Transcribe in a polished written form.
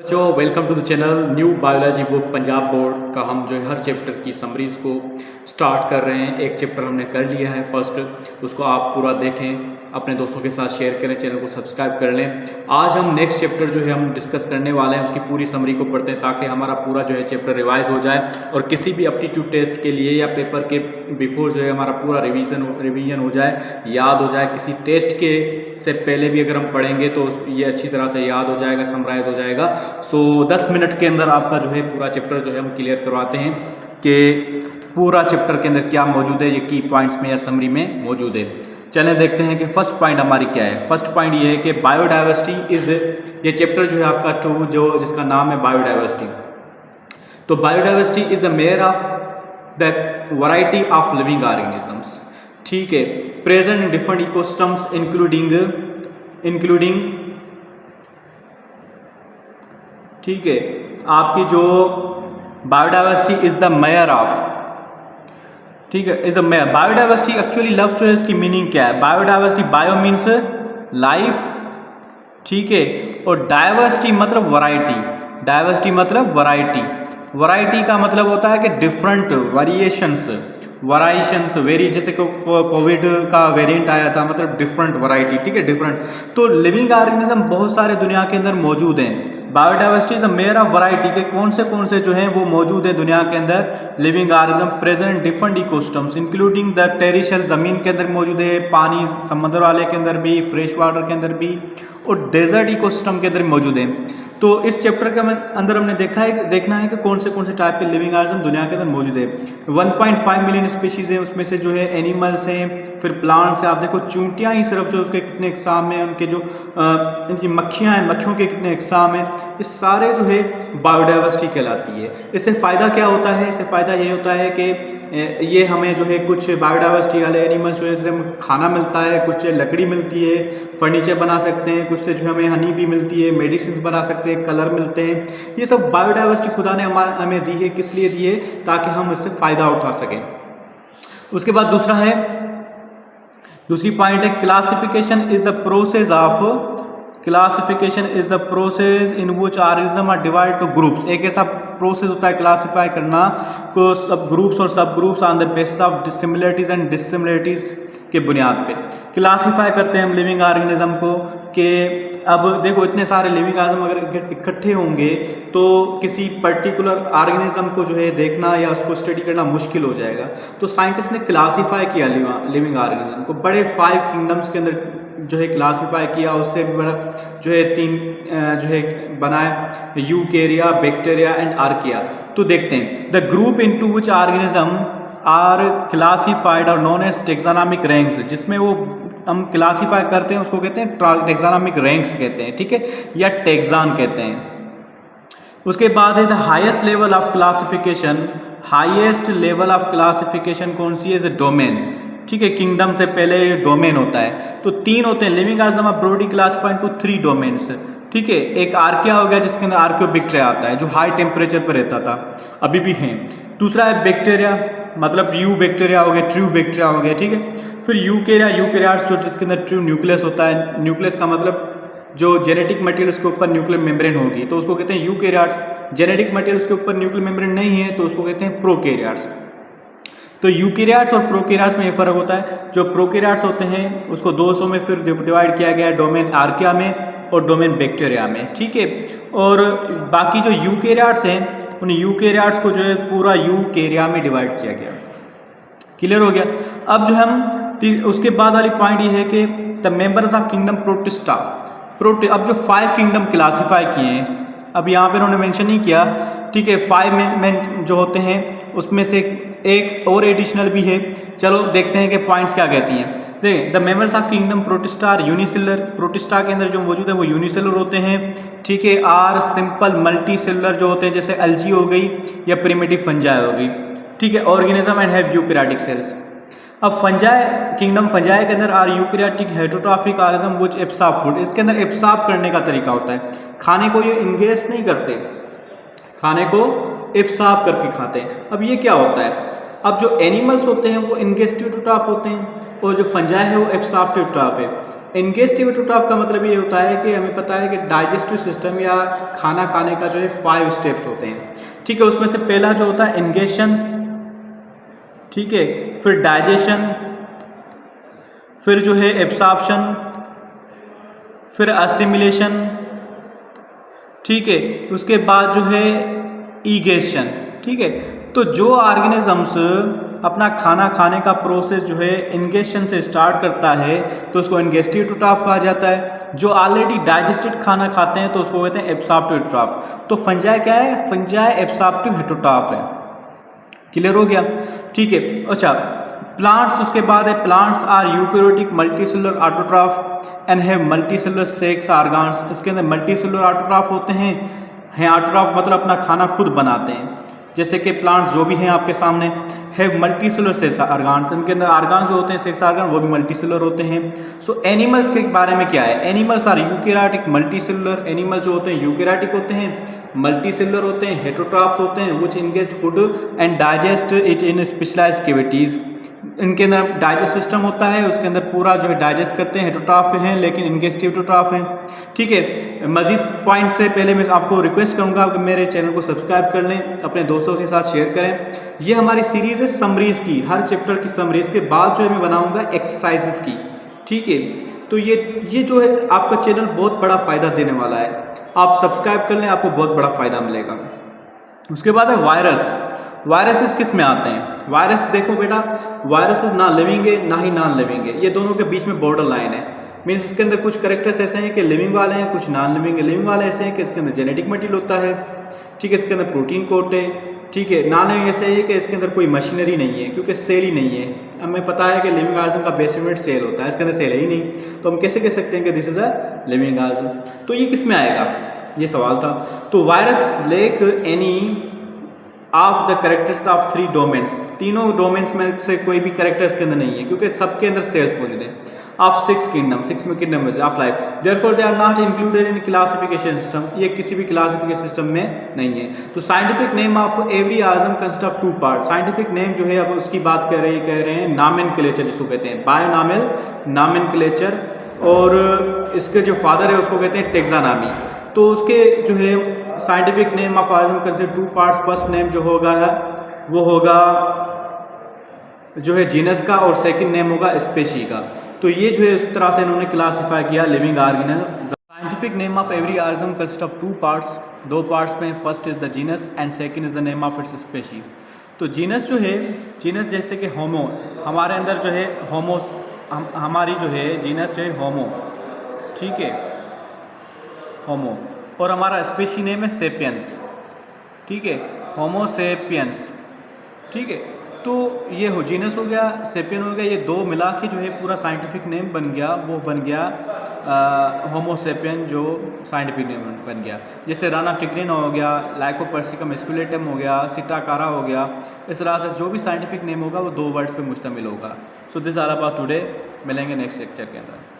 बच्चों welcome to the channel new biology book Punjab board का हम जो है हर चैप्टर की समरीज को स्टार्ट कर रहे हैं। एक चैप्टर हमने कर लिया है फर्स्ट, उसको आप पूरा देखें, अपने दोस्तों के साथ शेयर करें, चैनल को सब्सक्राइब कर लें। आज हम नेक्स्ट चैप्टर जो है हम डिस्कस करने वाले हैं, उसकी पूरी समरी को पढ़ते हैं ताकि हमारा पूरा जो है चैप्टर रिवाइज हो जाए और किसी भी एप्टीट्यूड टेस्ट के लिए या पेपर के बिफोर जो है हमारा पूरा रिवीजन हो जाए, याद हो जाए। किसी टेस्ट के से पहले भी अगर हम पढ़ेंगे तो ये अच्छी तरह से याद हो जाएगा, समराइज हो जाएगा। सो 10 मिनट के अंदर आपका जो है पूरा चैप्टर जो है हम क्लियर करवाते हैं कि पूरा चैप्टर के अंदर क्या मौजूद है, ये की पॉइंट्स में या समरी में मौजूद है। चलें देखते हैं कि फर्स्ट पॉइंट हमारी क्या है। फर्स्ट पॉइंट ये है कि बायोडाइवर्सिटी इज, ये चैप्टर जो है आपका 2 जो जिसका नाम है बायोडाइवर्सिटी। तो biodiversity is a mayor of the variety of living organisms, ठीक है, present in different ecosystems including ठीक है, आपकी जो biodiversity is the mayor of, ठीक है, is a mayor. Biodiversity actually लफ्ज जो है इसकी मीनिंग क्या है? बायोडाइवर्सिटी, बायो मीन्स लाइफ, ठीक है, और डाइवर्सिटी मतलब वैरायटी। डाइवर्सिटी मतलब वैरायटी। वैरायटी का मतलब होता है कि डिफरेंट वेरिएशंस, वेरी, जैसे कोविड का वेरिएंट आया था, मतलब डिफरेंट वैरायटी, ठीक है, डिफरेंट। तो लिविंग ऑर्गेनिज्म बहुत सारे दुनिया के अंदर मौजूद हैं। Biodiversity is a mayor of variety के कौन से जो हैं वो मौजूद है दुनिया के अंदर living organism present different ecosystems including the terrestrial, जमीन के अंदर मौजूद है, पानी समुद्र वाले के अंदर भी, फ्रेश वाटर के अंदर भी, और डेजर्ट इकोसिस्टम के अंदर मौजूद है। तो इस चैप्टर के अंदर हमने देखना है कि कौन से टाइप के लिविंग ऑर्गेनिज्म दुनिया के अंदर मौजूद है। 1.5 मिलियन स्पीशीज है, उसमें से जो है एनिमल्स हैं, फिर प्लांट्स है। आप देखो चूंटियां ही सिर्फ जो उसके कितने इकसाम हैं, उनके जो इनकी मक्खियां हैं, मक्खियों के कितने इकसाम हैं, ये सारे जो है बायोडाइवर्सिटी कहलाती है। इससे फ़ायदा क्या होता है? इससे फ़ायदा ये होता है कि ये हमें जो है कुछ बायोडाइवर्सिटी वाले एनिमल्स जो है इससे हमें खाना मिलता है, कुछ लकड़ी मिलती है, फर्नीचर बना सकते हैं, कुछ से जो हमें हनी भी मिलती है, मेडिसिन बना सकते हैं, कलर मिलते हैं। ये सब बायोडाइवर्सिटी खुदा ने हमें दी है। किस लिए दी है? ताकि हम इससे फ़ायदा उठा सकें। उसके बाद दूसरी पॉइंट है classification is the process of, classification is the process in which organism are divide to groups. एक ऐसा प्रोसेस होता है क्लासिफाई करना को सब ग्रुप्स और सब groups on the basis of dissimilarities and dissimilarities के बुनियाद पे क्लासिफाई करते हैं हम लिविंग ऑर्गेनिज्म को। कि अब देखो इतने सारे लिविंग ऑर्गेनिज्म अगर इकट्ठे होंगे तो किसी पर्टिकुलर ऑर्गेनिज्म को जो है देखना या उसको स्टडी करना मुश्किल हो जाएगा। तो साइंटिस्ट ने क्लासिफाई किया लिविंग ऑर्गेनिज्म को, बड़े 5 किंगडम्स के अंदर जो है क्लासिफाई किया। उससे भी बड़ा जो है 3 जो है बनाया, यूकेरिया, बैक्टीरिया एंड आर्किया। तो देखते हैं the group into which organism are classified और नोन एज टेक्सोनॉमिक रैंक्स, जिसमें वो हम क्लासिफाई करते हैं उसको कहते हैं टेक्सोनॉमिक रैंक्स कहते हैं, ठीक है, या टेक्सान कहते हैं। उसके बाद है the highest level of classification. Highest level of classification कौन सी है? डोमेन, ठीक है, किंगडम से पहले डोमेन होता है। तो 3 होते हैं living organism are broadly classified to 3 domains, ठीक है। एक आर्किया हो गया जिसके अंदर आर्कियोबैक्टीरिया आता है जो हाई टेम्परेचर पर रहता था, अभी भी है। दूसरा है बैक्टीरिया, मतलब यू बैक्टीरिया हो गया, ट्रू बैक्टीरिया हो गया, ठीक है। फिर यूकेरियाट्स जो जिसके अंदर ट्रू न्यूक्लियस होता है। न्यूक्लियस का मतलब जो जेनेटिक मटेरियल उसके ऊपर न्यूक्लियर मेम्ब्रेन होगी तो उसको कहते हैं यूकेरियाट्स। जेनेटिक मटेरियल उसके ऊपर न्यूक्लियर मेम्ब्रेन नहीं है तो उसको कहते हैं प्रोकैरियोट्स। तो यूकेरियाट्स और प्रोकैरियोट्स में ये फ़र्क होता है। जो प्रोकैरियोट्स होते हैं उसको 2 हिस्सों में फिर डिवाइड किया गया है, डोमेन आर्किया में और डोमेन बैक्टीरिया में, ठीक है। और बाकी जो यूकेरियाट्स हैं उन यूकेरियाट्स को जो है पूरा यूकेरिया में डिवाइड किया गया। क्लियर हो गया? अब जो हम उसके बाद वाली पॉइंट ये है कि the members of kingdom protista. अब जो 5 किंगडम क्लासीफाई किए हैं, अब यहाँ पे उन्होंने मेंशन नहीं किया, ठीक है। 5 मेन जो होते हैं उसमें से एक और एडिशनल भी है। चलो देखते हैं कि पॉइंट्स क्या कहती हैं। देखें the members of kingdom protista are unicellular. Protista के अंदर जो मौजूद है वो यूनिसेलुलर होते हैं, ठीक है। आर सिंपल मल्टी सेलुलर जो होते हैं जैसे एल्गी हो गई या प्रिमिटिव फंजाई हो गई, ठीक है। Organism and have eukaryotic cells. अब फंजाई किंगडम, फंजाई के अंदर are eukaryotic heterotrophic organism which absorb food. इसके अंदर एब्सॉर्ब करने का तरीका होता है, खाने को ये इंगेज नहीं करते, खाने को एब्सॉर्ब करके खाते हैं। अब ये क्या होता है? अब जो एनिमल्स होते हैं वो इंगेस्टिव ट्रॉफ होते हैं और जो फंजाई है वो एब्सॉर्प्टिव ट्रॉफ है। एंगेस्टिव हेटेरोट्रॉफ का मतलब ये होता है कि हमें पता है कि डाइजेस्टिव सिस्टम या खाना खाने का जो है 5 स्टेप्स होते हैं, ठीक है। उसमें से पहला जो होता है इंगेशन, ठीक है, फिर डाइजेशन, फिर जो है एब्सॉर्प्शन, फिर असिमिलेशन, ठीक है, उसके बाद जो है ईगेशन, ठीक है। तो जो ऑर्गेनिजम्स अपना खाना खाने का प्रोसेस जो है इंगेशन से स्टार्ट करता है तो उसको इंगेस्टिव हेटेरोट्रॉफ कहा जाता है। जो ऑलरेडी डाइजेस्टेड खाना खाते हैं तो उसको कहते हैं एब्सॉर्प्टिव हेटेरोट्रॉफ। तो फंजाई क्या है? फंजाई एब्सॉर्प्टिव हेटेरोट्रॉफ है। क्लियर हो गया, ठीक है। अच्छा, प्लांट्स उसके बाद है, plants are eukaryotic multicellular autotroph and have multicellular sex organs. इसके अंदर मल्टीसेलुलर ऑटोट्रॉफ होते हैं ऑटोट्रॉफ मतलब अपना खाना खुद बनाते हैं, जैसे कि प्लांट्स जो भी हैं आपके सामने हैव मल्टीसेलुलर सेक्स ऑर्गन्स, इनके अंदर ऑर्गन जो होते हैं सेक्स ऑर्गन वो भी मल्टीसेलुलर होते हैं। सो एनिमल्स के बारे में क्या है? Animals are eukaryotic multicellular, animal जो होते हैं यूकैरियोटिक होते हैं, मल्टीसेलुलर होते हैं, हेटेरोट्रॉफ होते हैं which ingest food and digest it in specialised cavities. इनके अंदर डाइजेस्ट सिस्टम होता है, उसके अंदर पूरा जो है डाइजेस्ट करते हैं, हेटेरोट्रॉफ हैं लेकिन इंगेस्टिव हेटेरोट्रॉफ हैं, ठीक है। मजीद पॉइंट से पहले मैं आपको रिक्वेस्ट करूंगा कि मेरे चैनल को सब्सक्राइब कर लें, अपने दोस्तों के साथ शेयर करें। ये हमारी सीरीज़ है समरीज की, हर चैप्टर की समरीज के बाद जो है मैं बनाऊंगा एक्सरसाइजेस की, ठीक है। तो ये जो है आपका चैनल बहुत बड़ा फ़ायदा देने वाला है, आप सब्सक्राइब कर लें, आपको बहुत बड़ा फ़ायदा मिलेगा। उसके बाद है वायरस। वायरसेस किस में आते हैं? वायरस देखो बेटा, वायरसेस ना लिविंग है ना ही नॉन लिविंग है, ये दोनों के बीच में बॉर्डर लाइन है। मीन्स इसके अंदर कुछ कैरेक्टर्स ऐसे हैं कि लिविंग वाले हैं, कुछ नॉन लिविंग है। लिविंग वाले ऐसे हैं कि इसके अंदर जेनेटिक मटेरियल होता है, ठीक है, इसके अंदर प्रोटीन कोट है, ठीक है। नॉन लिविंग ऐसे है कि इसके अंदर कोई मशीनरी नहीं है क्योंकि सेल ही नहीं है। हमें पता है कि लिविंग ऑर्गेनिज्म का बेस यूनिट सेल होता है, इसके अंदर सेल है ही नहीं, तो हम कैसे कह सकते हैं कि this is a living organism? तो ये किस में आएगा, ये सवाल था। तो virus lake any of the characters of 3 domains, तीनों डोमेन्स में से कोई भी कैरेक्टर्स के अंदर नहीं है क्योंकि सबके अंदर सेल्स मौजूद हैं। ऑफ 6 किंगडम, 6 में किंगडम में से of life, therefore they are not included in classification system, ये किसी भी क्लासिफिकेशन सिस्टम में नहीं है। तो scientific name of every organism consist of 2 part. Scientific name जो है अब उसकी बात कह रहे हैं नॉमेनक्लेचर जिसको कहते हैं, बायोनॉमिल नॉमेनक्लेचर, और इसके जो फादर है उसको कहते हैं टेक्सानॉमी। तो उसके जो है scientific name of organism consist 2 parts. First name जो होगा वो होगा जो है जीनस का और सेकंड नेम होगा स्पेशी का। तो ये जो है उस तरह से इन्होंने क्लासिफाई किया living organism. Scientific name of every organism consist of 2 parts, 2 parts में first is the genus and second is the name of its species. तो जीनस जो है, जीनस जैसे कि होमो, हमारे अंदर जो है होमो, हमारी जो है जीनस जो है होमो, ठीक है, होमो, और हमारा स्पेशी नेम है सेपियंस, ठीक है, होमो सेपियंस, ठीक है। तो ये हो जीनस हो गया, सेपियन हो गया, ये दो मिला के जो है पूरा साइंटिफिक नेम बन गया, वो बन गया होमो सेपियन, जो साइंटिफिक नेम बन गया। जैसे राना टिग्रिन हो गया, लाइकोपर्सिकम स्कुलेटम हो गया, सिटाकारा हो गया। इस तरह से जो भी साइंटिफिक नेम होगा वो 2 वर्ड्स पे मुश्तमिल होगा। So this are about today, मिलेंगे नेक्स्ट लेक्चर के अंदर।